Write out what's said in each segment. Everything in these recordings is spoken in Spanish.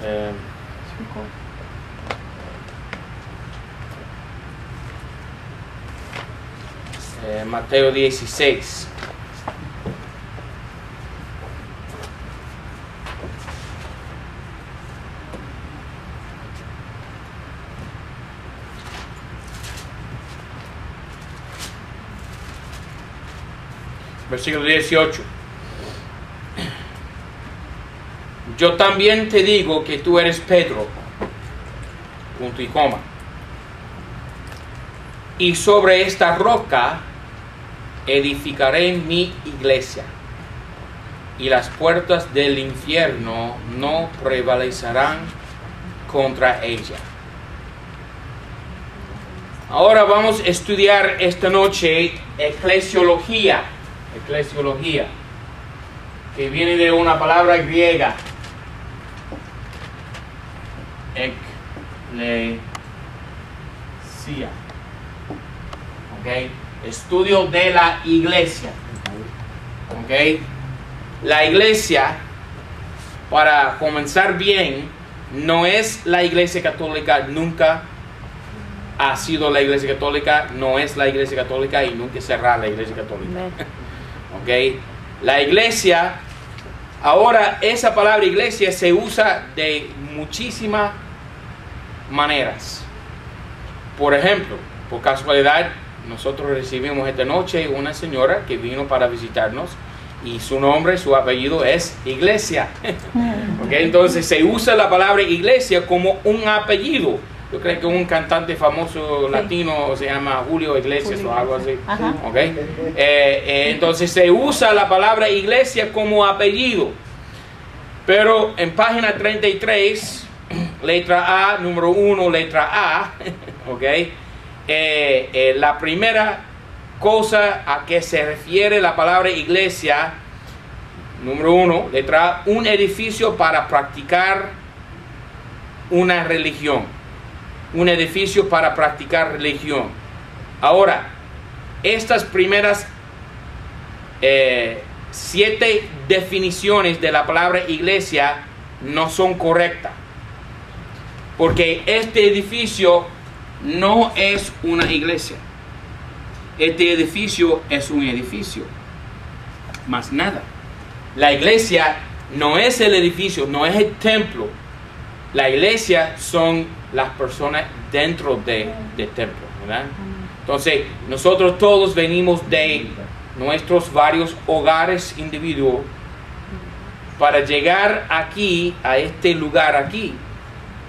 Eh, Mateo 16. Versículo 18. Yo también te digo que tú eres Pedro, punto y coma. Y sobre esta roca edificaré mi iglesia, y las puertas del infierno no prevalecerán contra ella. Ahora vamos a estudiar esta noche eclesiología, que viene de una palabra griega, eclesia, ¿ok? Estudio de la iglesia, ¿ok? La iglesia, para comenzar bien, no es la iglesia católica, nunca ha sido la iglesia católica, no es la iglesia católica y nunca será la iglesia católica. ¿Ok? La iglesia, ahora esa palabra iglesia se usa de muchísimas maneras. Por ejemplo, por casualidad, nosotros recibimos esta noche una señora que vino para visitarnos y su nombre, su apellido es Iglesia. ¿Okay? Entonces se usa la palabra iglesia como un apellido. Yo creo que un cantante famoso latino se llama Julio Iglesias o algo así. ¿Okay? Entonces se usa la palabra iglesia como apellido. Pero en página 33, letra A, número 1, letra A, ¿okay? La primera cosa a que se refiere la palabra iglesia, número 1, letra A, un edificio para practicar una religión. Un edificio para practicar religión. Ahora, estas primeras 7 definiciones de la palabra iglesia no son correctas. Porque este edificio no es una iglesia. Este edificio es un edificio. Más nada. La iglesia no es el edificio, no es el templo. La iglesia son las personas dentro del templo, ¿verdad? Entonces, nosotros todos venimos de nuestros varios hogares individuos para llegar aquí, a este lugar aquí.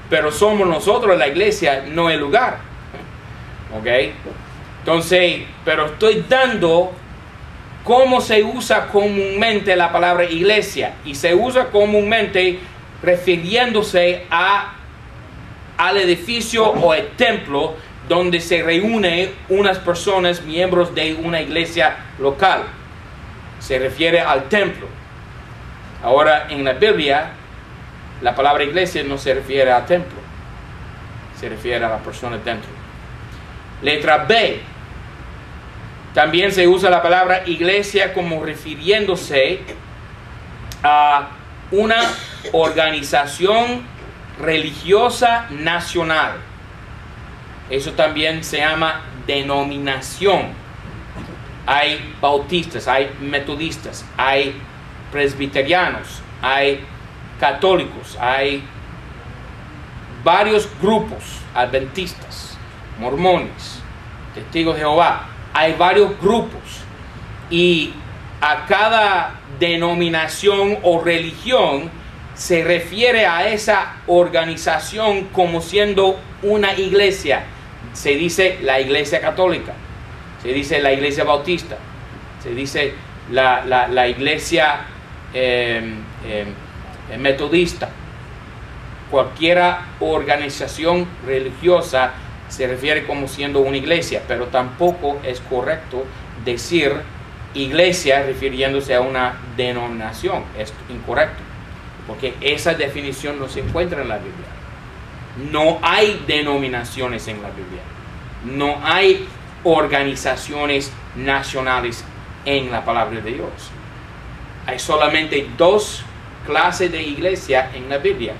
Pero somos nosotros la iglesia, no el lugar. ¿Ok? Entonces, pero estoy dando cómo se usa comúnmente la palabra iglesia. Y se usa comúnmente refiriéndose al edificio o el templo donde se reúnen unas personas, miembros de una iglesia local. Se refiere al templo. Ahora, en la Biblia, la palabra iglesia no se refiere al templo. Se refiere a las personas dentro. Letra B. También se usa la palabra iglesia como refiriéndose a una organización religiosa nacional. Eso también se llama denominación. Hay bautistas, hay metodistas, hay presbiterianos, hay católicos, hay varios grupos, adventistas, mormones, testigos de Jehová. Hay varios grupos y a cada denominación o religión se refiere a esa organización como siendo una iglesia. Se dice la iglesia católica, se dice la iglesia bautista, se dice la iglesia metodista. Cualquier organización religiosa se refiere como siendo una iglesia, pero tampoco es correcto decir iglesia refiriéndose a una denominación. Es incorrecto, porque esa definición no se encuentra en la Biblia. No hay denominaciones en la Biblia. No hay organizaciones nacionales en la palabra de Dios. Hay solamente 2 clases de iglesia en la Biblia.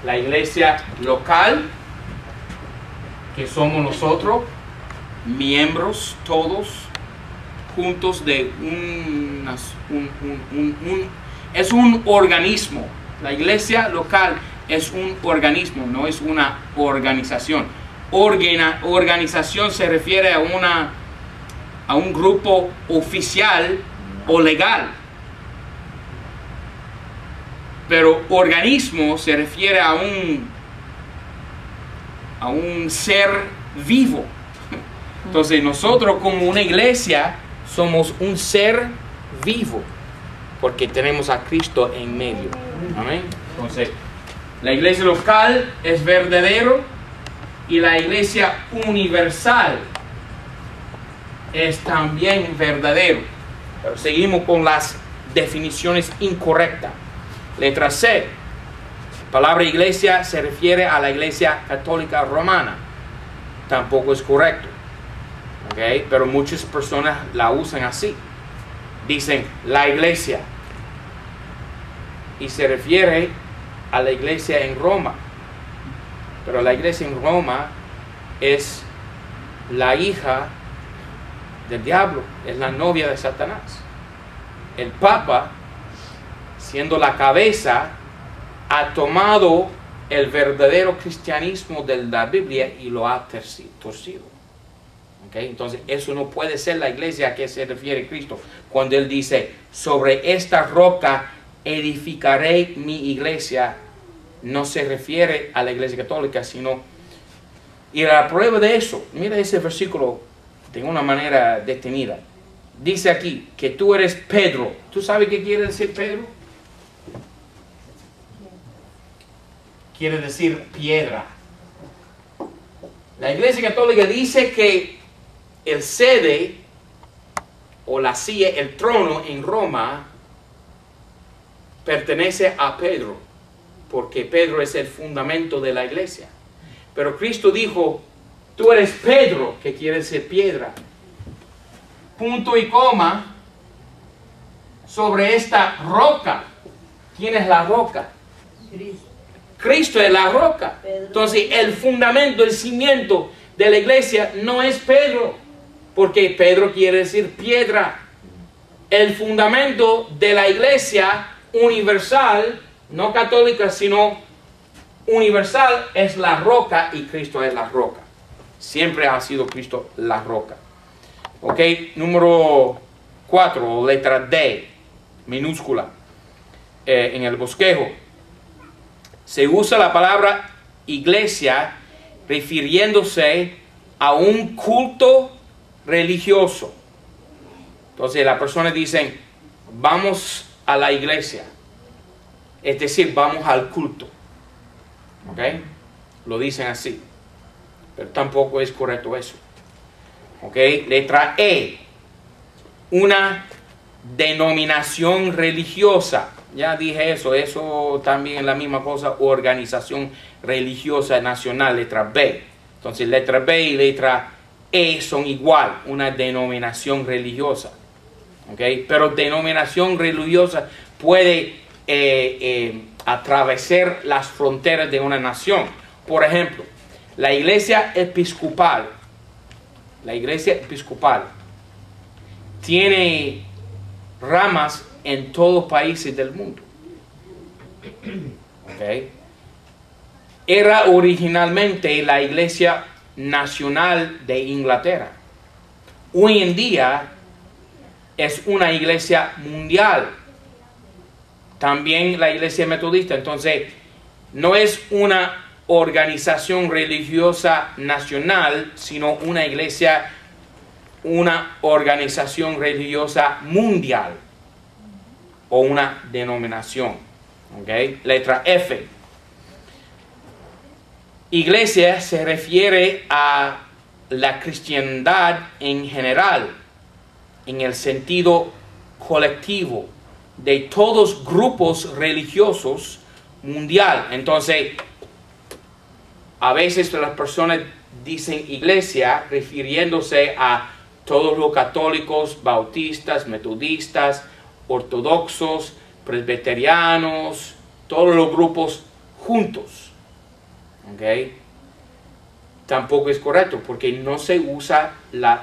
La iglesia local, que somos nosotros, miembros todos juntos de es un organismo. La iglesia local es un organismo, no es una organización. Organización se refiere a un grupo oficial o legal. Pero organismo se refiere a un ser vivo. Entonces nosotros como una iglesia somos un ser vivo porque tenemos a Cristo en medio. Amén. Entonces la iglesia local es verdadero y la iglesia universal es también verdadero. Pero seguimos con las definiciones incorrectas. Letra C. La palabra iglesia se refiere a la iglesia católica romana. Tampoco es correcto. ¿Okay? Pero muchas personas la usan así. Dicen la iglesia. Y se refiere a la iglesia en Roma. Pero la iglesia en Roma es la hija del diablo. Es la novia de Satanás. El Papa, siendo la cabeza, ha tomado el verdadero cristianismo de la Biblia y lo ha torcido. ¿Okay? Entonces eso no puede ser la iglesia a que se refiere Cristo cuando Él dice, sobre esta roca edificaré mi iglesia. No se refiere a la iglesia católica, sino... Y la prueba de eso, mira ese versículo de una manera detenida. Dice aquí que tú eres Pedro. ¿Tú sabes qué quiere decir Pedro? Quiere decir piedra. La iglesia católica dice que el sede o la silla, el trono en Roma pertenece a Pedro, porque Pedro es el fundamento de la iglesia. Pero Cristo dijo, tú eres Pedro, que quiere decir piedra. Punto y coma, sobre esta roca. ¿Quién es la roca? Cristo es la roca. Entonces el fundamento, el cimiento de la iglesia no es Pedro, porque Pedro quiere decir piedra. El fundamento de la iglesia universal, no católica, sino universal, es la roca, y Cristo es la roca. Siempre ha sido Cristo la roca. Ok, número 4, letra D, minúscula, en el bosquejo. Se usa la palabra iglesia refiriéndose a un culto religioso. Entonces la persona dice, vamos a la iglesia. Es decir, vamos al culto. ¿Ok? Lo dicen así. Pero tampoco es correcto eso. ¿Ok? Letra E. Una denominación religiosa. Ya dije eso. Eso también es la misma cosa. Organización religiosa nacional. Letra B. Entonces letra B y letra E son igual. Una denominación religiosa. ¿Ok? Pero denominación religiosa puede atravesar las fronteras de una nación. Por ejemplo, la iglesia episcopal. La iglesia episcopal tiene ramas en todos los países del mundo. ¿Okay? Era originalmente la iglesia nacional de Inglaterra. Hoy en día es una iglesia mundial. También la iglesia metodista. Entonces, no es una organización religiosa nacional, sino una iglesia, una organización religiosa mundial o una denominación. ¿Okay? Letra F. Iglesia se refiere a la cristiandad en general, en el sentido colectivo de todos grupos religiosos mundial. Entonces, a veces las personas dicen iglesia refiriéndose a todos los católicos, bautistas, metodistas, ortodoxos, presbiterianos, todos los grupos juntos. ¿Ok? Tampoco es correcto porque no se usa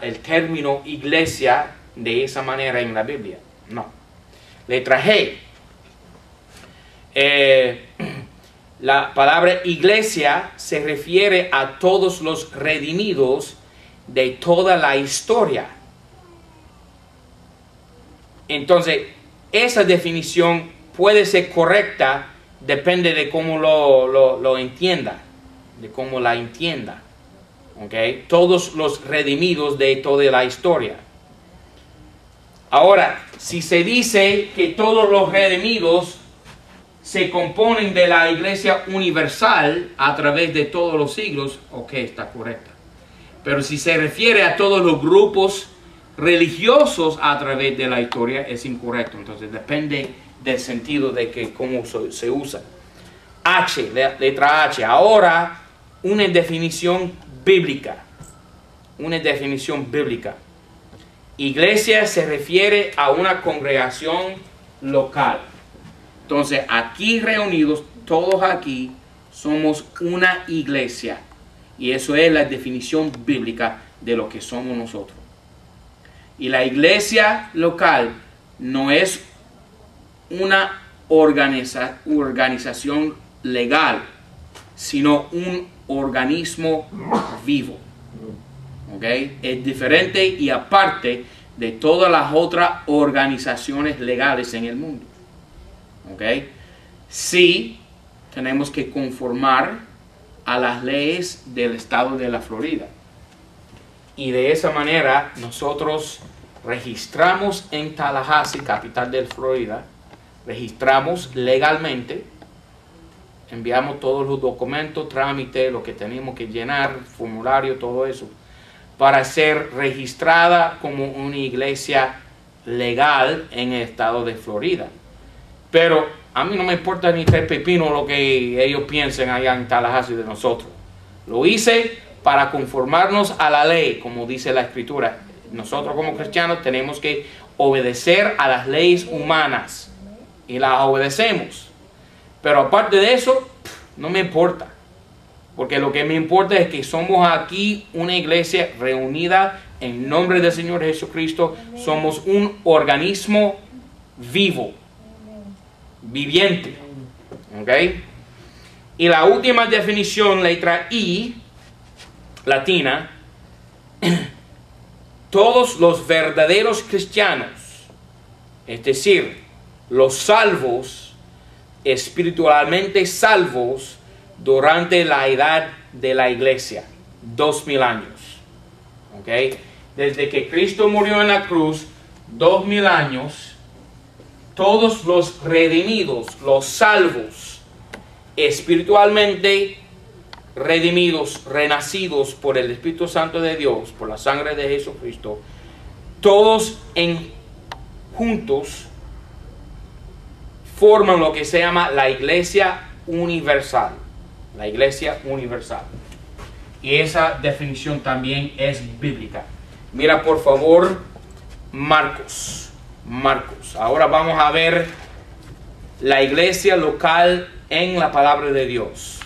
el término iglesia de esa manera en la Biblia. No. Letra G. La palabra iglesia se refiere a todos los redimidos de toda la historia. Entonces, esa definición puede ser correcta, depende de cómo lo entienda, de cómo la entienda. ¿Okay? Todos los redimidos de toda la historia. Ahora, si se dice que todos los redimidos se componen de la iglesia universal a través de todos los siglos, ok, está correcta. Pero si se refiere a todos los grupos religiosos a través de la historia, es incorrecto. Entonces depende del sentido de que cómo se usa. H, letra H. Ahora, una definición bíblica. Una definición bíblica. Iglesia se refiere a una congregación local. Entonces, aquí reunidos, todos aquí, somos una iglesia. Y eso es la definición bíblica de lo que somos nosotros. Y la iglesia local no es una organización legal, sino un organismo vivo. ¿Okay? Es diferente y aparte de todas las otras organizaciones legales en el mundo. ¿Okay? Sí, tenemos que conformar a las leyes del estado de la Florida. Y de esa manera nosotros registramos en Tallahassee, capital de Florida, registramos legalmente, enviamos todos los documentos, trámites, lo que tenemos que llenar, formulario, todo eso, para ser registrada como una iglesia legal en el estado de Florida. Pero a mí no me importa ni tres pepinos lo que ellos piensen allá en Tallahassee de nosotros. Lo hice para conformarnos a la ley, como dice la Escritura. Nosotros como cristianos tenemos que obedecer a las leyes humanas y las obedecemos. Pero aparte de eso, no me importa. Porque lo que me importa es que somos aquí una iglesia reunida en nombre del Señor Jesucristo. Somos un organismo vivo, viviente. ¿Ok? Y la última definición, letra I, latina, todos los verdaderos cristianos, es decir, los salvos, espiritualmente salvos, durante la edad de la iglesia, 2000 años. ¿Okay? Desde que Cristo murió en la cruz, 2000 años, todos los redimidos, los salvos, espiritualmente redimidos, renacidos por el Espíritu Santo de Dios, por la sangre de Jesucristo, todos juntos forman lo que se llama la iglesia universal. La iglesia universal. Y esa definición también es bíblica. Mira por favor Marcos. Ahora vamos a ver la iglesia local en la palabra de Dios.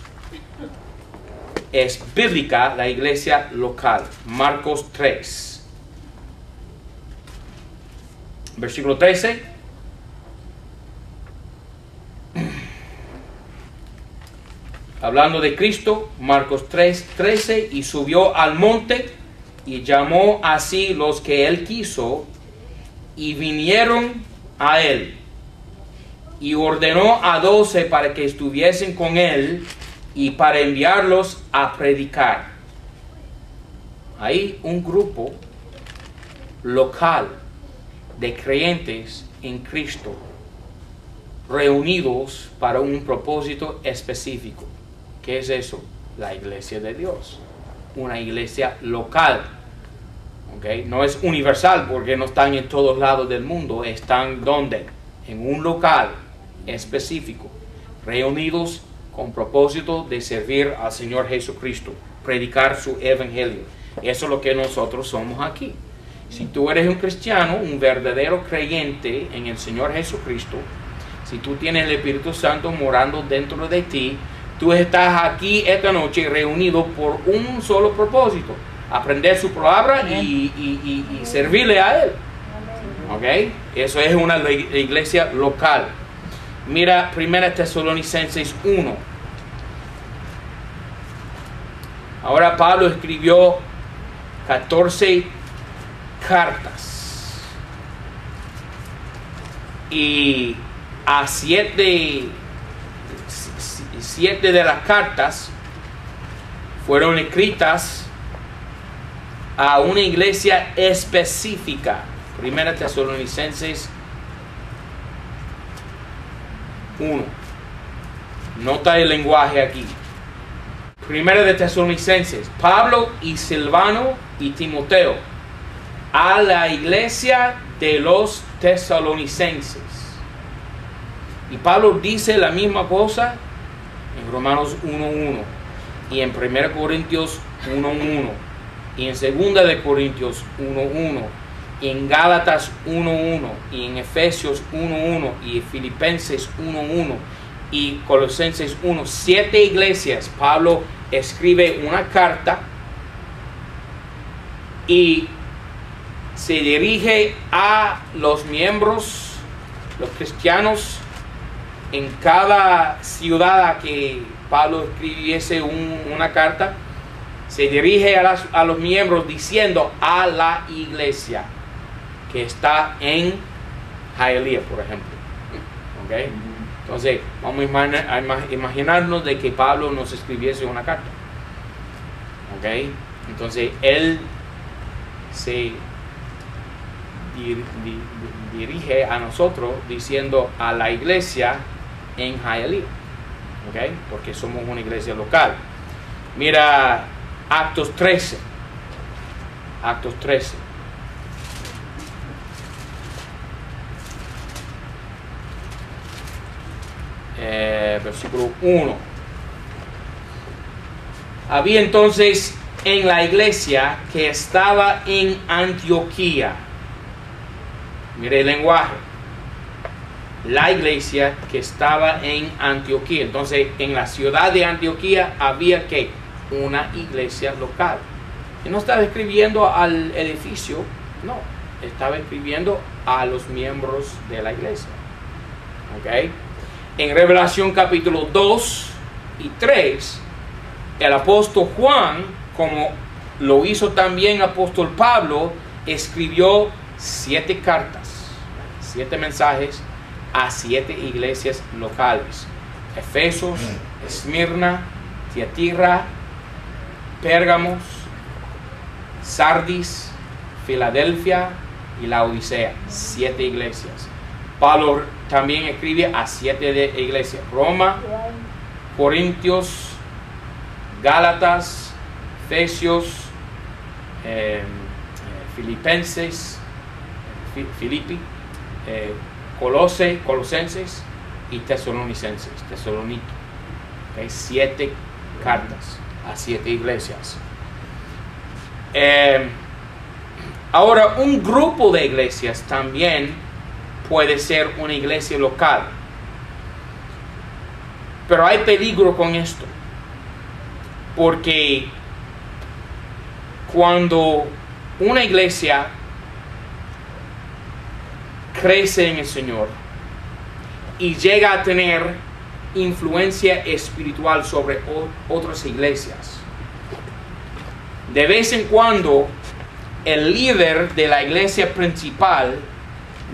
Es bíblica la iglesia local. Marcos 3. Versículo 13. Hablando de Cristo, Marcos 3:13, y subió al monte y llamó así los que él quiso y vinieron a él y ordenó a 12 para que estuviesen con él y para enviarlos a predicar. Hay un grupo local de creyentes en Cristo reunidos para un propósito específico. ¿Qué es eso? La iglesia de Dios. Una iglesia local. ¿Okay? No es universal porque no están en todos lados del mundo. Están ¿dónde? En un local específico. Reunidos con propósito de servir al Señor Jesucristo. Predicar su evangelio. Eso es lo que nosotros somos aquí. Si tú eres un cristiano, un verdadero creyente en el Señor Jesucristo, Si tú tienes el Espíritu Santo morando dentro de ti, tú estás aquí esta noche reunido por un solo propósito: aprender su palabra y servirle a Él. ¿Ok? Eso es una iglesia local. Mira 1 Tesalonicenses 1. Ahora Pablo escribió 14 cartas. Y a 7 de las cartas fueron escritas a una iglesia específica. 1 Tesalonicenses 1. Nota el lenguaje aquí. 1 de Tesalonicenses, Pablo y Silvano y Timoteo, a la iglesia de los tesalonicenses. Y Pablo dice la misma cosa en Romanos 1:1 y en 1 Corintios 1:1 y en 2 de Corintios 1:1 y en Gálatas 1:1 y en Efesios 1:1 y en Filipenses 1:1 y Colosenses 1. 7 iglesias. Pablo escribe una carta y se dirige a los miembros, los cristianos, en cada ciudad a que Pablo escribiese una carta. Se dirige a los miembros diciendo a la iglesia que está en Hialeah, por ejemplo. ¿Okay? Entonces, vamos a imaginarnos de que Pablo nos escribiese una carta. ¿Ok? Entonces, él se dirige a nosotros diciendo a la iglesia en Hialeah. ¿Ok? Porque somos una iglesia local. Mira Actos 13. Actos 13. Versículo 1. Había entonces en la iglesia que estaba en Antioquía. Mire el lenguaje. La iglesia que estaba en Antioquía. Entonces, en la ciudad de Antioquía había que una iglesia local. Y no estaba escribiendo al edificio, no. Estaba escribiendo a los miembros de la iglesia. ¿Ok? En Revelación capítulo 2 y 3, el apóstol Juan, como lo hizo también el apóstol Pablo, escribió 7 cartas, 7 mensajes a 7 iglesias locales: Efesos, Esmirna, Tiatira, Pérgamos, Sardis, Filadelfia y Laodicea. 7 iglesias. Pablo también escribe a 7 iglesias: Roma, Corintios, Gálatas, Efesios, Filipenses, Filipi, Colosenses y Tesalonicenses, Tesalónica. Okay, 7 cartas a 7 iglesias. Ahora, un grupo de iglesias también puede ser una iglesia local. Pero hay peligro con esto. Porque cuando una iglesia crece en el Señor y llega a tener influencia espiritual sobre otras iglesias, de vez en cuando el líder de la iglesia principal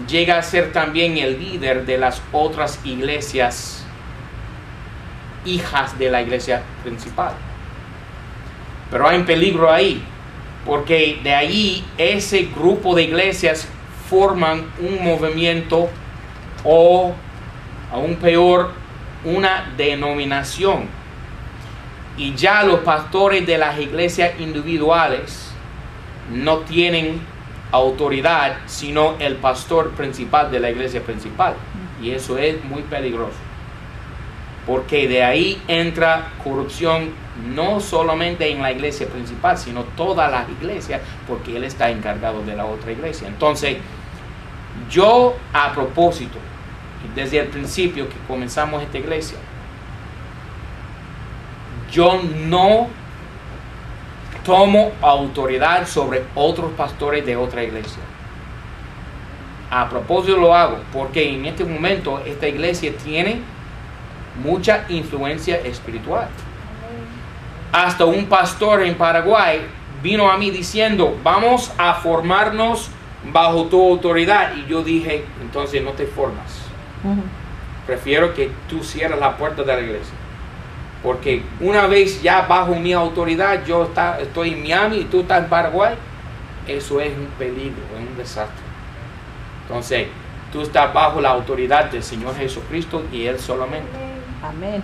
llega a ser también el líder de las otras iglesias hijas de la iglesia principal. Pero hay un peligro ahí, porque de ahí ese grupo de iglesias forman un movimiento, o aún peor, una denominación. Y ya los pastores de las iglesias individuales no tienen autoridad, sino el pastor principal de la iglesia principal. Y eso es muy peligroso, porque de ahí entra corrupción, no solamente en la iglesia principal, sino todas las iglesias, porque él está encargado de la otra iglesia. Entonces, yo, a propósito, desde el principio que comenzamos esta iglesia, yo no tomo autoridad sobre otros pastores de otra iglesia. A propósito lo hago porque en este momento esta iglesia tiene mucha influencia espiritual. Hasta un pastor en Paraguay vino a mí diciendo, vamos a formarnos bajo tu autoridad. Y yo dije, entonces no te formas. Prefiero que tú cierres la puerta de la iglesia. Porque una vez ya bajo mi autoridad, yo estoy en Miami y tú estás en Paraguay, eso es un peligro, es un desastre. Entonces, tú estás bajo la autoridad del Señor Jesucristo y Él solamente. Amén.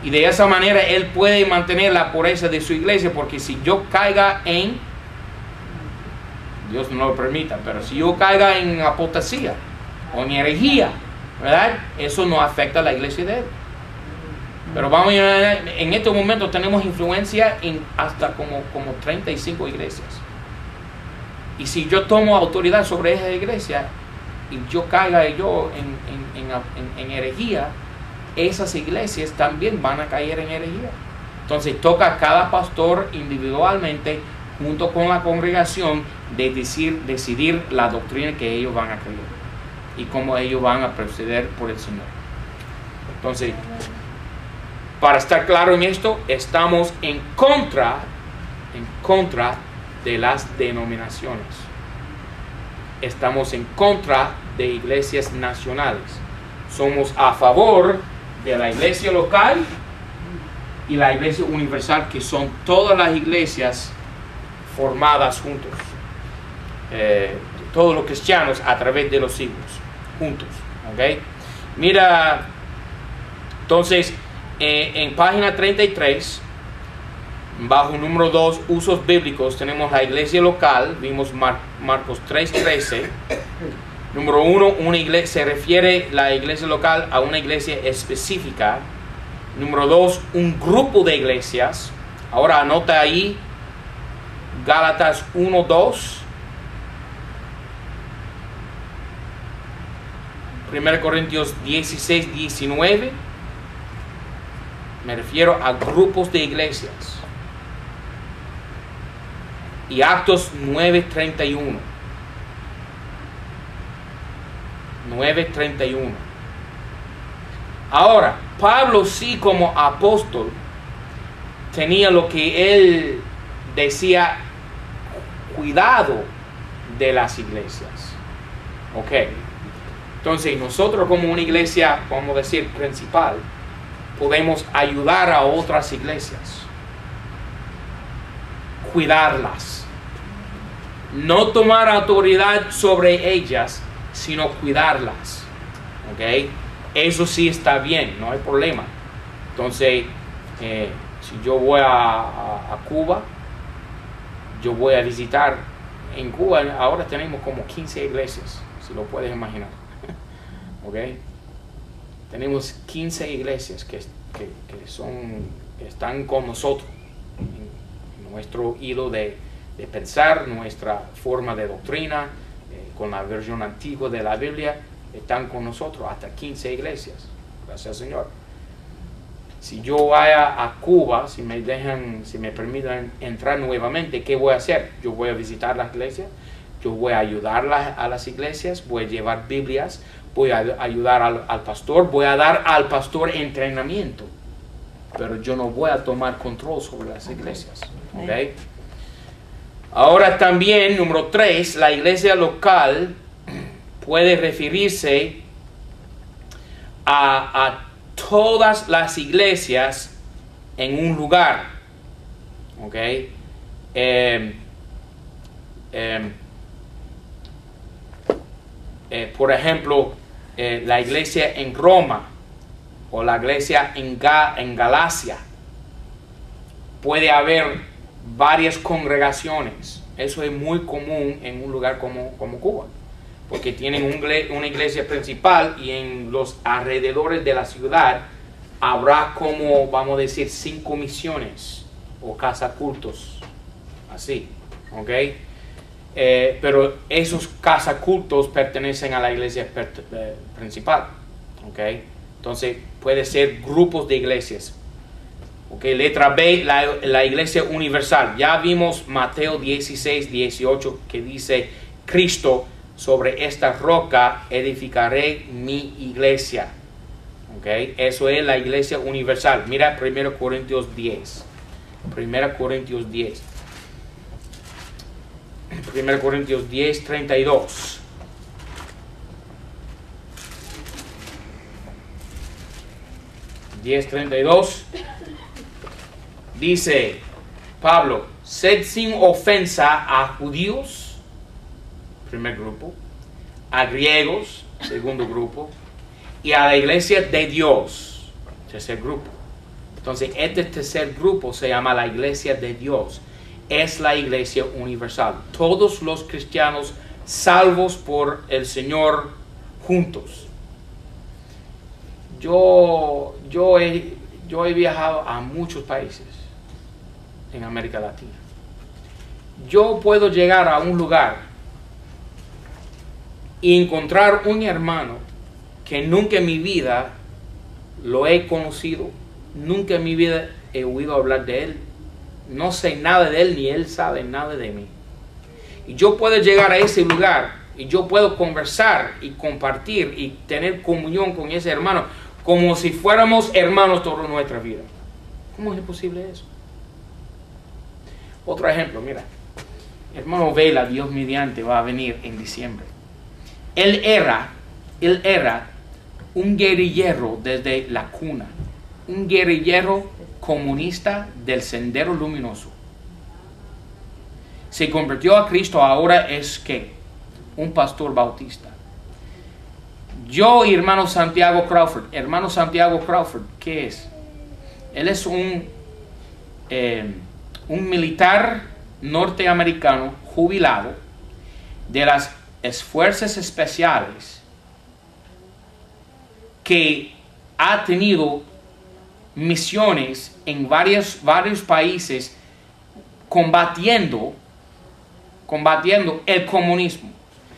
Y de esa manera Él puede mantener la pureza de su iglesia, porque si yo caiga en, Dios no lo permita, pero si yo caiga en apostasía o en herejía, ¿verdad? Eso no afecta a la iglesia de Él. Pero vamos, en este momento tenemos influencia en hasta como 35 iglesias. Y si yo tomo autoridad sobre esa iglesia y yo caiga en herejía, esas iglesias también van a caer en herejía. Entonces toca a cada pastor individualmente, junto con la congregación, de decidir la doctrina que ellos van a creer y cómo ellos van a proceder por el Señor. Entonces, para estar claro en esto, estamos en contra de las denominaciones. Estamos en contra de iglesias nacionales. Somos a favor de la iglesia local y la iglesia universal, que son todas las iglesias formadas juntos. Todos los cristianos a través de los siglos, juntos. ¿Okay? Mira, entonces, en página 33, bajo número 2, usos bíblicos, tenemos la iglesia local. Vimos Marcos 3:13. Número 1, una iglesia, se refiere la iglesia local a una iglesia específica. Número 2, un grupo de iglesias. Ahora anota ahí Gálatas 1:2. 1 Corintios 16:19. Me refiero a grupos de iglesias. Y Actos 9:31. 9:31. Ahora, Pablo sí, como apóstol, tenía lo que él decía, cuidado de las iglesias. Ok. Entonces, nosotros como una iglesia, vamos a decir, principal, podemos ayudar a otras iglesias, cuidarlas, no tomar autoridad sobre ellas, sino cuidarlas. ¿Ok? Eso sí está bien, no hay problema. Entonces, si yo voy a Cuba, yo voy a visitar. En Cuba ahora tenemos como 15 iglesias, si lo puedes imaginar. ¿Ok? Tenemos 15 iglesias que están con nosotros en nuestro hilo de pensar, nuestra forma de doctrina, con la versión antigua de la Biblia, están con nosotros, hasta 15 iglesias. Gracias, Señor. Si yo vaya a Cuba, si me permiten entrar nuevamente, ¿qué voy a hacer? Yo voy a visitar las iglesias, yo voy a ayudar a las iglesias, voy a llevar Biblias, voy a ayudar al pastor, voy a dar al pastor entrenamiento, pero yo no voy a tomar control sobre las iglesias. ¿Okay? Ahora también, número 3, la iglesia local puede referirse a todas las iglesias en un lugar. ¿Ok? Por ejemplo, la iglesia en Roma o la iglesia en Galacia. Puede haber varias congregaciones. Eso es muy común en un lugar como Cuba, porque tienen una iglesia principal y en los alrededores de la ciudad habrá como, vamos a decir, 5 misiones o casa cultos, así, ¿ok? Pero esos casa cultos pertenecen a la iglesia principal. ¿Ok? Entonces puede ser grupos de iglesias. ¿Ok? Letra B, la iglesia universal. Ya vimos Mateo 16, 18 que dice Cristo, sobre esta roca edificaré mi iglesia. ¿Ok? Eso es la iglesia universal. Mira 1 Corintios 10. 1 Corintios 10. 1 Corintios 10, 32. Dice Pablo, sed sin ofensa a judíos, primer grupo, a griegos, segundo grupo, y a la iglesia de Dios, tercer grupo. Entonces, este tercer grupo se llama la iglesia de Dios. Es la iglesia universal. Todos los cristianos salvos por el Señor juntos. Yo he viajado a muchos países en América Latina. Yo puedo llegar a un lugar y encontrar un hermano que nunca en mi vida lo he conocido, nunca en mi vida he oído hablar de él, no sé nada de él ni él sabe nada de mí. Y yo puedo llegar a ese lugar y yo puedo conversar y compartir y tener comunión con ese hermano como si fuéramos hermanos toda nuestra vida. ¿Cómo es posible eso? Otro ejemplo, mira. Hermano Vela, Dios mediante, va a venir en diciembre. Él era un guerrillero desde la cuna. Un guerrillero comunista del Sendero Luminoso. Se convirtió a Cristo, ahora es ¿qué? Un pastor bautista. Yo y hermano Santiago Crawford. Hermano Santiago Crawford, ¿qué es? Él es un militar norteamericano jubilado de las fuerzas especiales que ha tenido misiones en varios países combatiendo el comunismo.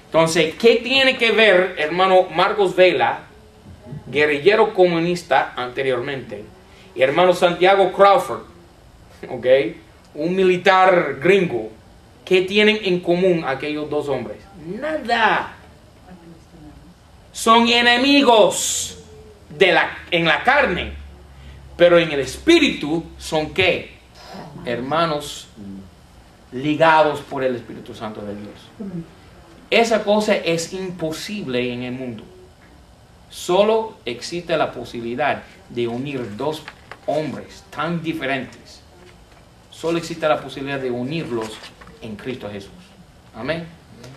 Entonces, ¿qué tiene que ver, hermano Marcos Vela, guerrillero comunista anteriormente, y hermano Santiago Crawford, ¿ok? Un militar gringo? ¿Qué tienen en común aquellos dos hombres? Nada. Son enemigos en la carne, pero en el espíritu son ¿qué? Hermanos ligados por el Espíritu Santo de Dios. Esa cosa es imposible en el mundo. Solo existe la posibilidad de unir dos hombres tan diferentes. Solo existe la posibilidad de unirlos en Cristo Jesús. Amén.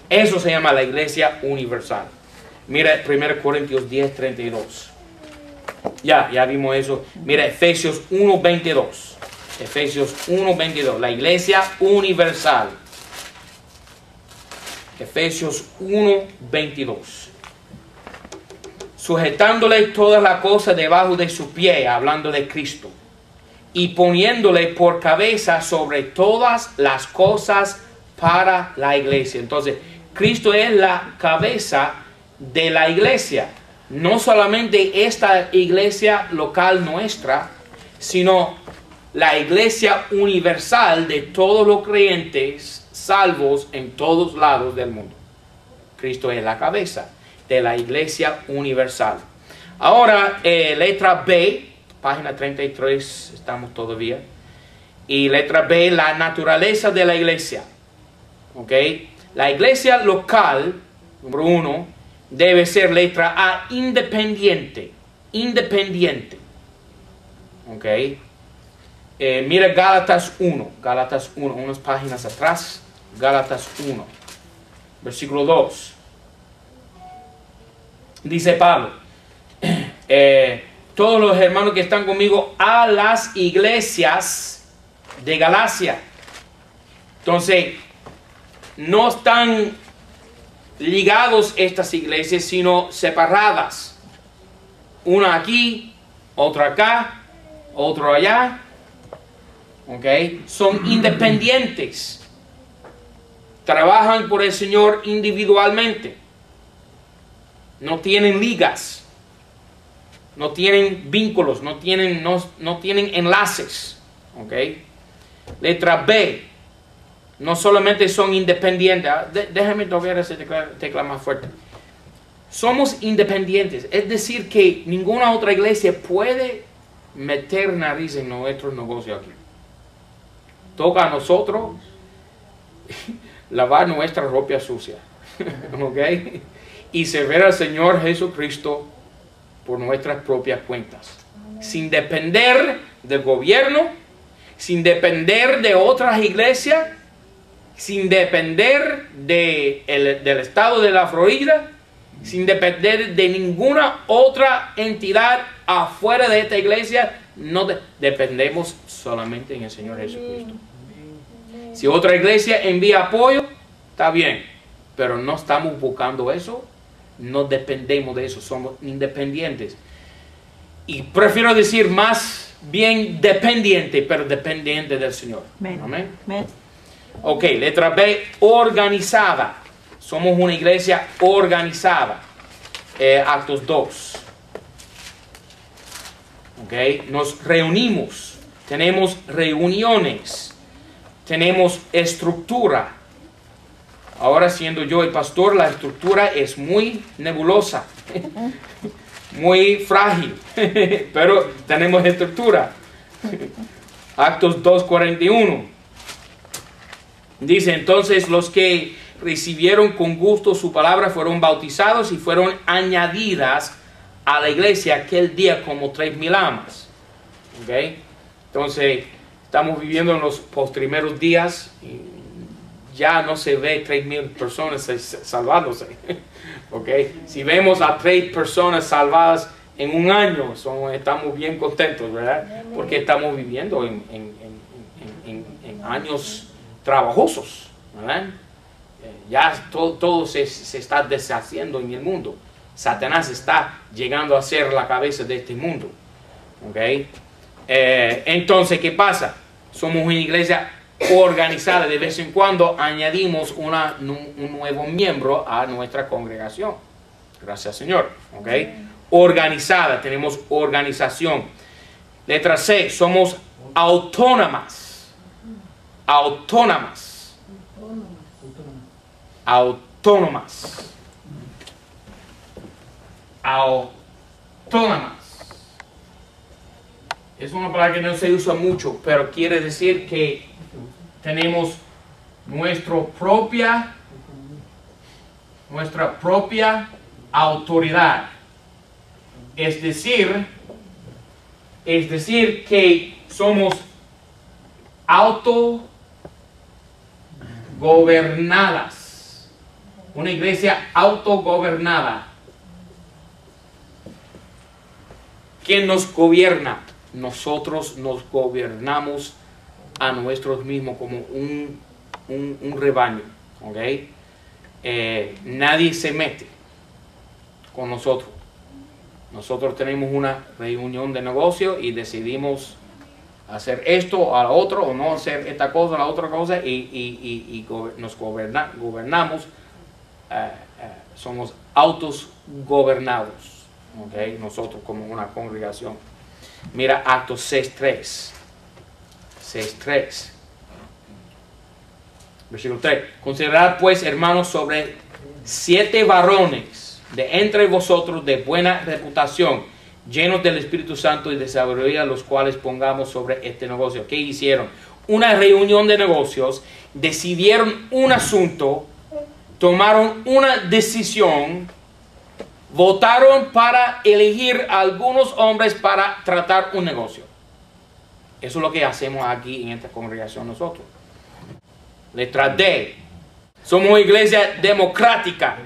Eso se llama la iglesia universal. Mira 1 Corintios 10, 32. Ya vimos eso. Mira Efesios 1, 22. Efesios 1, 22. La iglesia universal. Efesios 1, 22. Sujetándole todas las cosas debajo de su pie, hablando de Cristo, y poniéndole por cabeza sobre todas las cosas para la iglesia. Entonces, Cristo es la cabeza de la iglesia. No solamente esta iglesia local nuestra, sino la iglesia universal de todos los creyentes salvos en todos lados del mundo. Cristo es la cabeza de la iglesia universal. Ahora, letra B, página 33, estamos todavía. Y letra B, la naturaleza de la iglesia. ¿Ok? La iglesia local, número 1, debe ser letra A, independiente. Independiente. ¿Ok? Mira Gálatas 1. Gálatas 1, unas páginas atrás. Gálatas 1, versículo 2. Dice Pablo, todos los hermanos que están conmigo a las iglesias de Galacia. Entonces, no están ligados estas iglesias, sino separadas. Una aquí, otra acá, otro allá. ¿Ok? Son independientes. Trabajan por el Señor individualmente. No tienen ligas. no tienen vínculos, no tienen enlaces. ¿Ok? Letra B, no solamente son independientes. Déjame tocar esa tecla más fuerte. Somos independientes, es decir que ninguna otra iglesia puede meter nariz en nuestro negocio aquí. Toca a nosotros lavar nuestra ropa sucia. ¿Ok? Y servir al Señor Jesucristo por nuestras propias cuentas, sin depender del gobierno, sin depender de otras iglesias, sin depender del estado de la Florida, sin depender de ninguna otra entidad afuera de esta iglesia. No dependemos solamente en el Señor Jesucristo. Si otra iglesia envía apoyo, está bien, pero no estamos buscando eso, no dependemos de eso, somos independientes. Y prefiero decir más bien dependiente, pero dependiente del Señor. Amén. Amén. Ok, letra B, organizada. Somos una iglesia organizada. Actos 2. Ok, nos reunimos, tenemos reuniones, tenemos estructura. Ahora, siendo yo el pastor, la estructura es muy nebulosa, muy frágil, pero tenemos estructura. Actos 2:41. Dice, entonces los que recibieron con gusto su palabra fueron bautizados y fueron añadidas a la iglesia aquel día como 3,000 almas. ¿Okay? Entonces, estamos viviendo en los postrimeros días y ya no se ve 3,000 personas salvándose. ¿Okay? Si vemos a 3 personas salvadas en un año, estamos bien contentos, ¿verdad? Porque estamos viviendo en años trabajosos, ¿verdad? Ya todo se está deshaciendo en el mundo. Satanás está llegando a ser la cabeza de este mundo. ¿Okay? Entonces, ¿qué pasa? Somos una iglesia organizada. De vez en cuando añadimos un nuevo miembro a nuestra congregación. Gracias, Señor. ¿Okay? Organizada, tenemos organización. Letra C, somos autónomas. Autónomas. Autónomas. Autónomas. Es una palabra que no se usa mucho, pero quiere decir que tenemos nuestra propia autoridad. Es decir que somos autogobernadas. Una iglesia autogobernada. ¿Quién nos gobierna? Nosotros nos gobernamos a nosotros mismos como un rebaño. ¿Okay? Nadie se mete con nosotros. Nosotros tenemos una reunión de negocio y decidimos hacer esto a la otra o no hacer esta cosa a la otra cosa y nos gobernamos. Somos autogobernados. ¿Okay? Nosotros como una congregación. Mira Actos 6:3. 6:3. Versículo 3. Considerad pues, hermanos, sobre 7 varones de entre vosotros de buena reputación, llenos del Espíritu Santo y de sabiduría, los cuales pongamos sobre este negocio. ¿Qué hicieron? Una reunión de negocios, decidieron un asunto, tomaron una decisión, votaron para elegir a algunos hombres para tratar un negocio. Eso es lo que hacemos aquí en esta congregación nosotros. Letra D. Somos una iglesia democrática.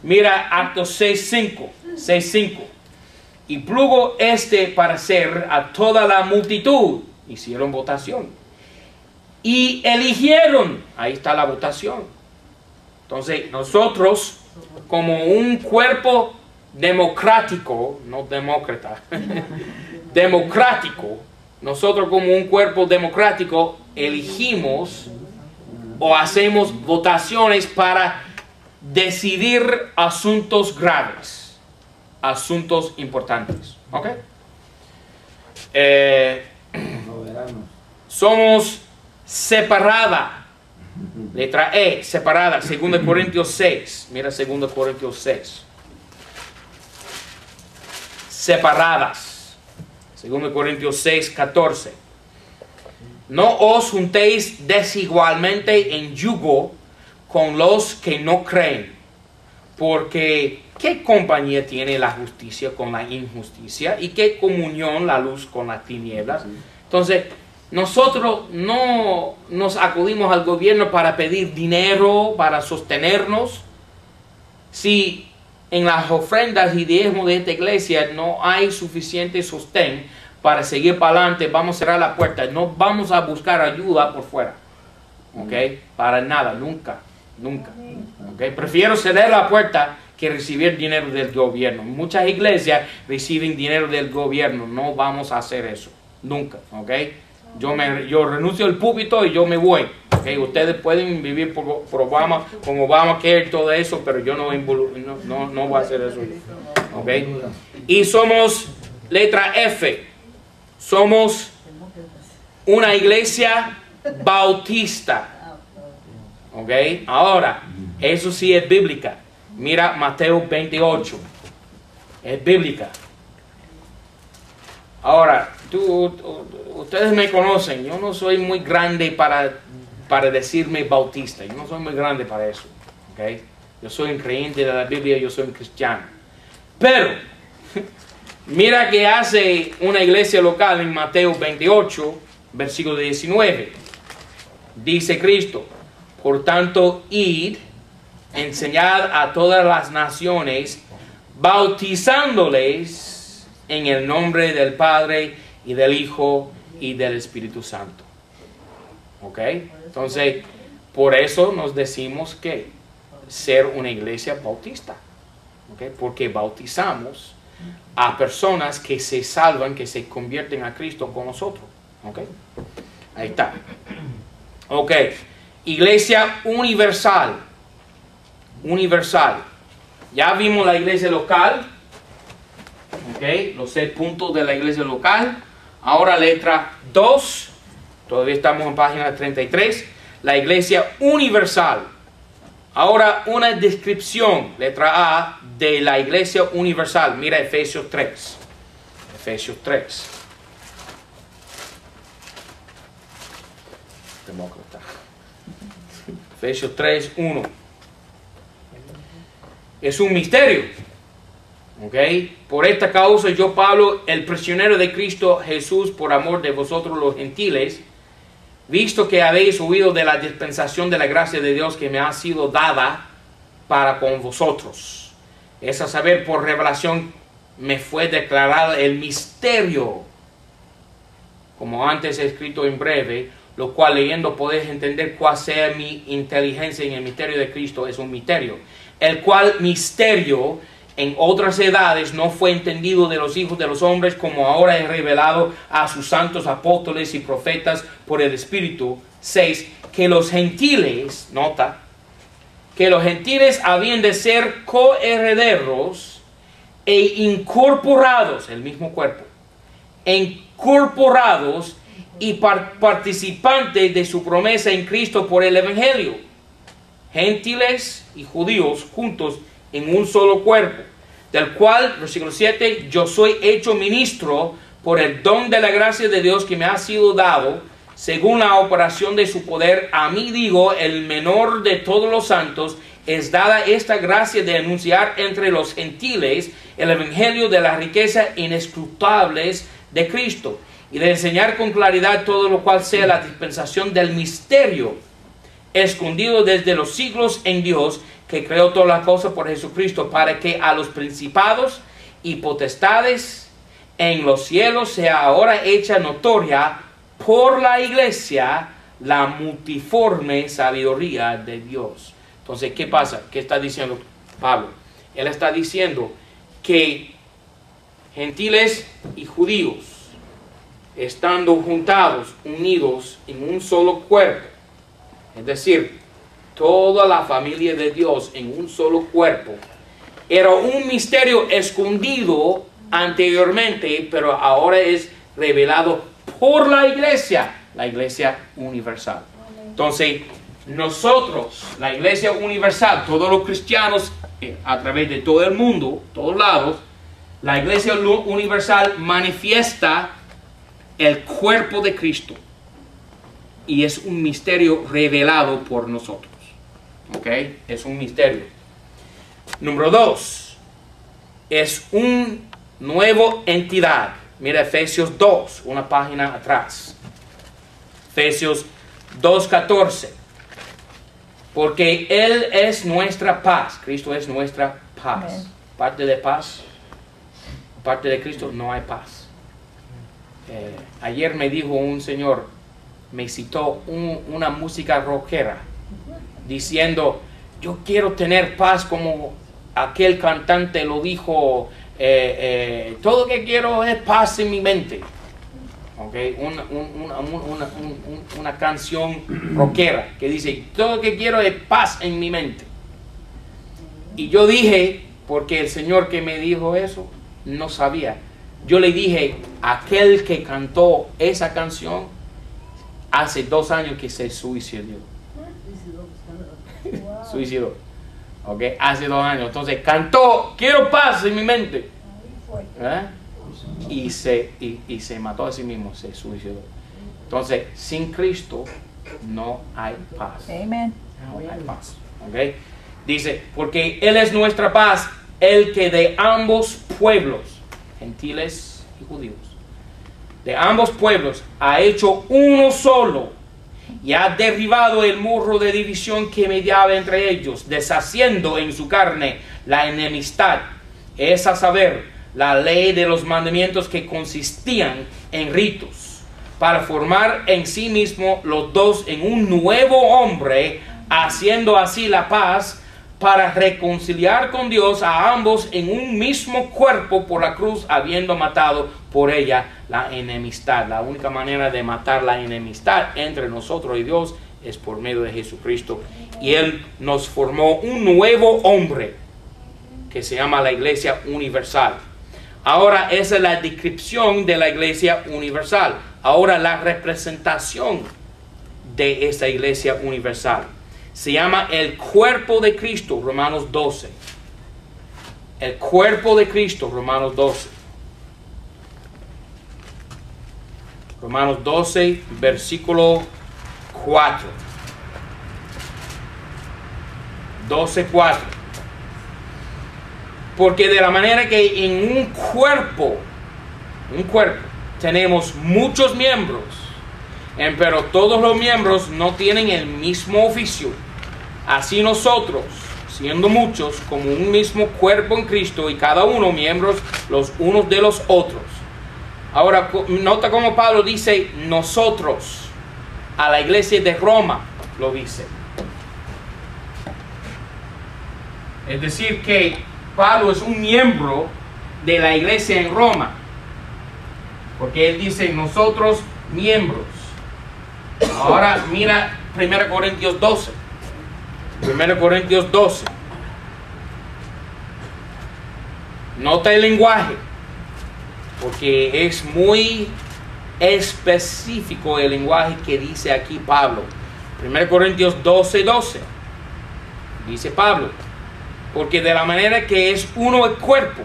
Mira Actos 6:5. Y plugo para hacer a toda la multitud. Hicieron votación. Y eligieron. Ahí está la votación. Entonces nosotros, como un cuerpo democrático, no demócrata, democrático, nosotros como un cuerpo democrático elegimos o hacemos votaciones para decidir asuntos graves. asuntos importantes. ¿Ok? Somos separada. Letra E, separada. 2 Corintios 6. Mira 2 Corintios 6. Separadas. 2 Corintios 6, 14. No os juntéis desigualmente en yugo con los que no creen. Porque ¿qué compañía tiene la justicia con la injusticia? ¿Y qué comunión la luz con las tinieblas? Entonces, nosotros no nos acudimos al gobierno para pedir dinero, para sostenernos. Si en las ofrendas y diezmos de esta iglesia no hay suficiente sostén para seguir para adelante, vamos a cerrar la puerta. No vamos a buscar ayuda por fuera. ¿Ok? Para nada, nunca. Nunca. ¿Okay? Prefiero ceder la puerta que recibir dinero del gobierno. Muchas iglesias reciben dinero del gobierno. No vamos a hacer eso. Nunca. ¿Okay? Yo renuncio al púlpito y yo me voy. ¿Okay? Ustedes pueden vivir por Obama, con Obamacare y todo eso, pero yo no voy a hacer eso. ¿Okay? Y somos, letra F, somos una iglesia bautista. ¿Ok? Ahora, eso sí es bíblica. Mira Mateo 28. Es bíblica. Ahora, ustedes me conocen. Yo no soy muy grande para decirme bautista. Yo no soy muy grande para eso. ¿Ok? Yo soy un creyente de la Biblia. Yo soy un cristiano. Pero, mira que hace una iglesia local en Mateo 28, versículo 19. Dice Cristo: por tanto, id, enseñad a todas las naciones, bautizándoles en el nombre del Padre y del Hijo y del Espíritu Santo. ¿Ok? Entonces, por eso nos decimos que ser una iglesia bautista. ¿Ok? Porque bautizamos a personas que se salvan, que se convierten a Cristo con nosotros. ¿Ok? Ahí está. Ok. Iglesia universal. Universal. Ya vimos la iglesia local. Ok. Los 6 puntos de la iglesia local. Ahora letra 2. Todavía estamos en página 33. La iglesia universal. Ahora una descripción, letra A, de la iglesia universal. Mira Efesios 3. Efesios 3. Demócrata. Efesios 3, 1. Es un misterio. ¿Ok? Por esta causa yo, Pablo, el prisionero de Cristo Jesús, por amor de vosotros los gentiles, visto que habéis oído de la dispensación de la gracia de Dios que me ha sido dada para con vosotros. Es a saber, por revelación me fue declarado el misterio, como antes he escrito en breve, lo cual leyendo podéis entender cuál sea mi inteligencia en el misterio de Cristo. Es un misterio, el cual misterio en otras edades no fue entendido de los hijos de los hombres, como ahora he revelado a sus santos apóstoles y profetas por el Espíritu. 6. Que los gentiles, nota, que los gentiles habían de ser coherederos e incorporados, el mismo cuerpo, incorporados y participantes de su promesa en Cristo por el Evangelio. Gentiles y judíos juntos en un solo cuerpo, del cual, versículo 7, yo soy hecho ministro por el don de la gracia de Dios que me ha sido dado, según la operación de su poder. A mí, digo, el menor de todos los santos, es dada esta gracia de anunciar entre los gentiles el evangelio de las riquezas inescrutables de Cristo, y de enseñar con claridad todo lo cual sea la dispensación del misterio, escondido desde los siglos en Dios, que creó todas las cosas por Jesucristo, para que a los principados y potestades en los cielos sea ahora hecha notoria por la iglesia la multiforme sabiduría de Dios. Entonces, ¿qué pasa? ¿Qué está diciendo Pablo? Él está diciendo que gentiles y judíos, estando juntados, unidos en un solo cuerpo, es decir, toda la familia de Dios en un solo cuerpo, Era un misterio escondido anteriormente, pero ahora es revelado por la iglesia universal. Entonces, nosotros, la iglesia universal, todos los cristianos a través de todo el mundo, todos lados, la iglesia universal manifiesta el cuerpo de Cristo. Y es un misterio revelado por nosotros. ¿Ok? Es un misterio. Número 2. Es una nueva entidad. Mira Efesios 2, una página atrás. Efesios 2:14. Porque Él es nuestra paz. Cristo es nuestra paz. Amén. Parte de paz. Parte de Cristo no hay paz. Ayer me dijo un señor, me citó una música rockera, diciendo, yo quiero tener paz como aquel cantante lo dijo, todo lo que quiero es paz en mi mente. Okay. Una canción rockera que dice, todo lo que quiero es paz en mi mente. Y yo dije, porque el señor que me dijo eso no sabía, yo le dije, aquel que cantó esa canción hace 2 años que se suicidó. Suicidó. Ok, hace 2 años. Entonces cantó, quiero paz en mi mente. Y se mató a sí mismo, se suicidó. Entonces, sin Cristo no hay paz. Amen. No hay paz. Okay. Dice, porque Él es nuestra paz, el que de ambos pueblos, gentiles y judíos, de ambos pueblos ha hecho uno solo y ha derribado el muro de división que mediaba entre ellos, deshaciendo en su carne la enemistad, es a saber, la ley de los mandamientos que consistían en ritos, para formar en sí mismo los dos en un nuevo hombre, haciendo así la paz, para reconciliar con Dios a ambos en un mismo cuerpo por la cruz, habiendo matado por ella la enemistad. La única manera de matar la enemistad entre nosotros y Dios es por medio de Jesucristo. Y Él nos formó un nuevo hombre que se llama la Iglesia Universal. Ahora esa es la descripción de la Iglesia Universal. Ahora la representación de esa Iglesia Universal. Se llama el cuerpo de Cristo, Romanos 12. El cuerpo de Cristo, Romanos 12. Romanos 12, versículo 4. 12:4. Porque de la manera que en un cuerpo tenemos muchos miembros, pero todos los miembros no tienen el mismo oficio. Así nosotros, siendo muchos, como un mismo cuerpo en Cristo, y cada uno miembros los unos de los otros. Ahora, nota cómo Pablo dice nosotros, a la iglesia de Roma lo dice. Es decir que Pablo es un miembro de la iglesia en Roma, porque él dice nosotros miembros. Ahora mira 1 Corintios 12. 1 Corintios 12. Nota el lenguaje, porque es muy específico el lenguaje que dice aquí Pablo. 1 Corintios 12:12. Dice Pablo, porque de la manera que es uno el cuerpo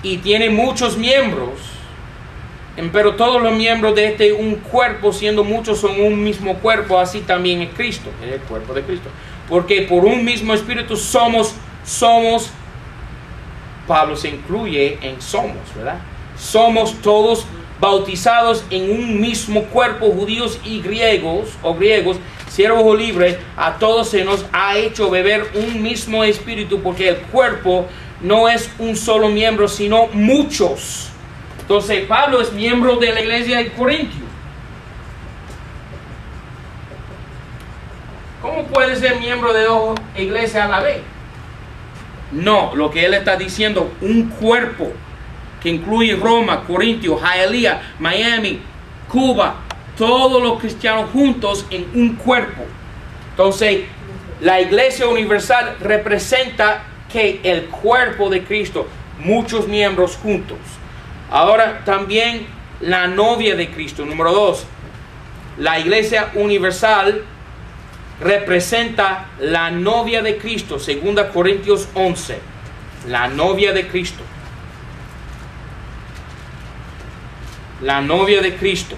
y tiene muchos miembros, pero todos los miembros de este un cuerpo, siendo muchos, son un mismo cuerpo, así también es Cristo, es el cuerpo de Cristo. Porque por un mismo espíritu somos, Pablo se incluye en somos, ¿verdad? Somos todos bautizados en un mismo cuerpo, judíos y griegos, siervos o libres, a todos se nos ha hecho beber un mismo espíritu, porque el cuerpo no es un solo miembro, sino muchos. Entonces Pablo es miembro de la iglesia de Corintio. ¿Cómo puede ser miembro de 2 iglesias a la vez? No, lo que él está diciendo, un cuerpo que incluye Roma, Corintio, Hialeah, Miami, Cuba, todos los cristianos juntos en un cuerpo. Entonces, la iglesia universal representa que el cuerpo de Cristo, muchos miembros juntos. Ahora también la novia de Cristo. Número 2, la iglesia universal representa la novia de Cristo. 2 Corintios 11, la novia de Cristo. La novia de Cristo.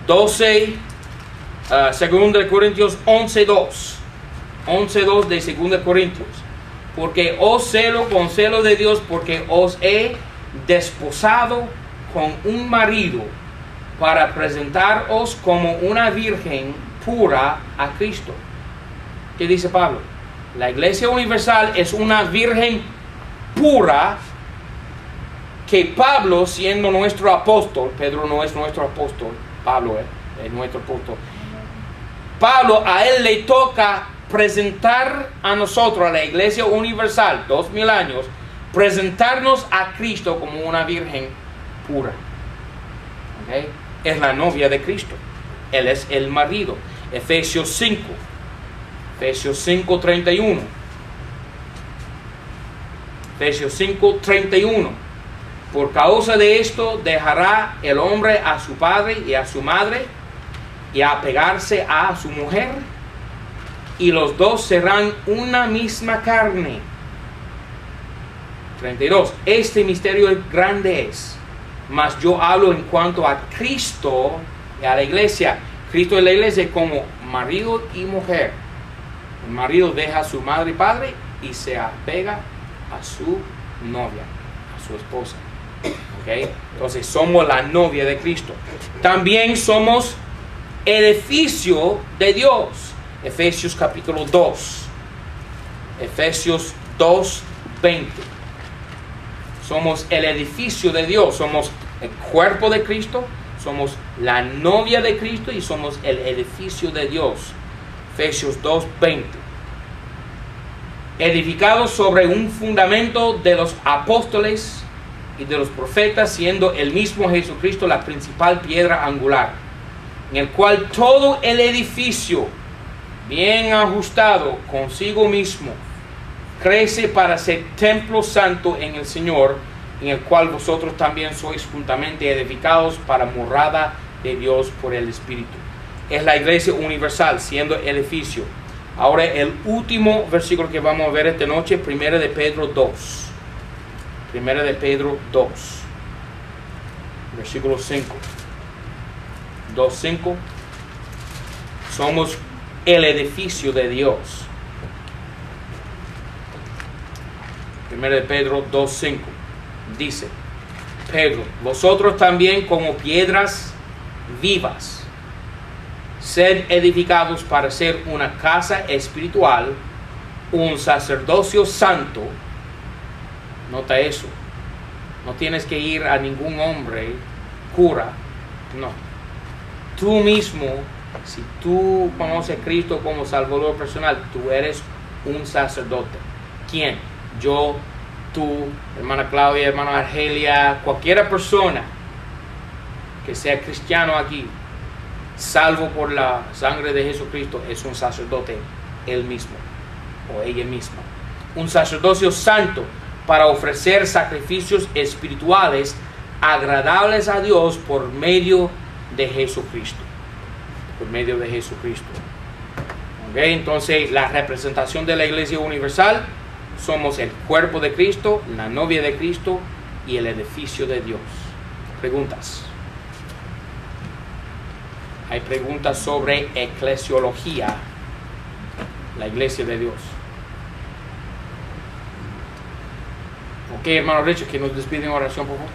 2 Corintios 11:2. 11:2 de 2 Corintios. Porque os celo con celo de Dios, porque os he desposado con un marido para presentaros como una virgen pura a Cristo. ¿Qué dice Pablo? La iglesia universal es una virgen pura que Pablo, siendo nuestro apóstol, Pedro no es nuestro apóstol, Pablo es nuestro apóstol. Pablo, a él le toca presentar a nosotros, a la iglesia universal, 2000 años, presentarnos a Cristo como una virgen pura. ¿Okay? Es la novia de Cristo. Él es el marido. Efesios 5. Efesios 5:31. Efesios 5:31. Por causa de esto dejará el hombre a su padre y a su madre y a apegarse a su mujer, y los dos serán una misma carne. 32. Este misterio grande es, mas yo hablo en cuanto a Cristo y a la iglesia. Cristo y la iglesia como marido y mujer. El marido deja a su madre y padre y se apega a su novia, a su esposa. ¿Okay? Entonces somos la novia de Cristo. También somos edificio de Dios. Efesios capítulo 2. Efesios 2:20. Somos el edificio de Dios. Somos el cuerpo de Cristo. Somos la novia de Cristo y somos el edificio de Dios. Efesios 2:20. Edificados sobre un fundamento de los apóstoles y de los profetas, siendo el mismo Jesucristo la principal piedra angular, en el cual todo el edificio, bien ajustado consigo mismo, crece para ser templo santo en el Señor, en el cual vosotros también sois juntamente edificados para morada de Dios por el Espíritu. Es la iglesia universal, siendo el edificio. Ahora el último versículo que vamos a ver esta noche, 1 de Pedro 2. 1 de Pedro 2, versículo 5. 2:5. Somos el edificio de Dios. 1 de Pedro 2:5 dice: Pedro, vosotros también como piedras vivas, sed edificados para ser una casa espiritual, un sacerdocio santo. Nota eso. No tienes que ir a ningún hombre, cura. No. Tú mismo, si tú conoces a Cristo como Salvador personal, tú eres un sacerdote. ¿Quién? Yo, tú, hermana Claudia, hermana Argelia, cualquier persona que sea cristiano aquí, salvo por la sangre de Jesucristo, es un sacerdote él mismo o ella misma. Un sacerdocio santo para ofrecer sacrificios espirituales agradables a Dios por medio de Jesucristo. Por medio de Jesucristo. ¿Okay? Entonces, la representación de la iglesia universal, somos el cuerpo de Cristo, la novia de Cristo y el edificio de Dios. ¿Preguntas? Hay preguntas sobre eclesiología, la iglesia de Dios. Ok, hermano Richard, que nos despide en oración, por favor.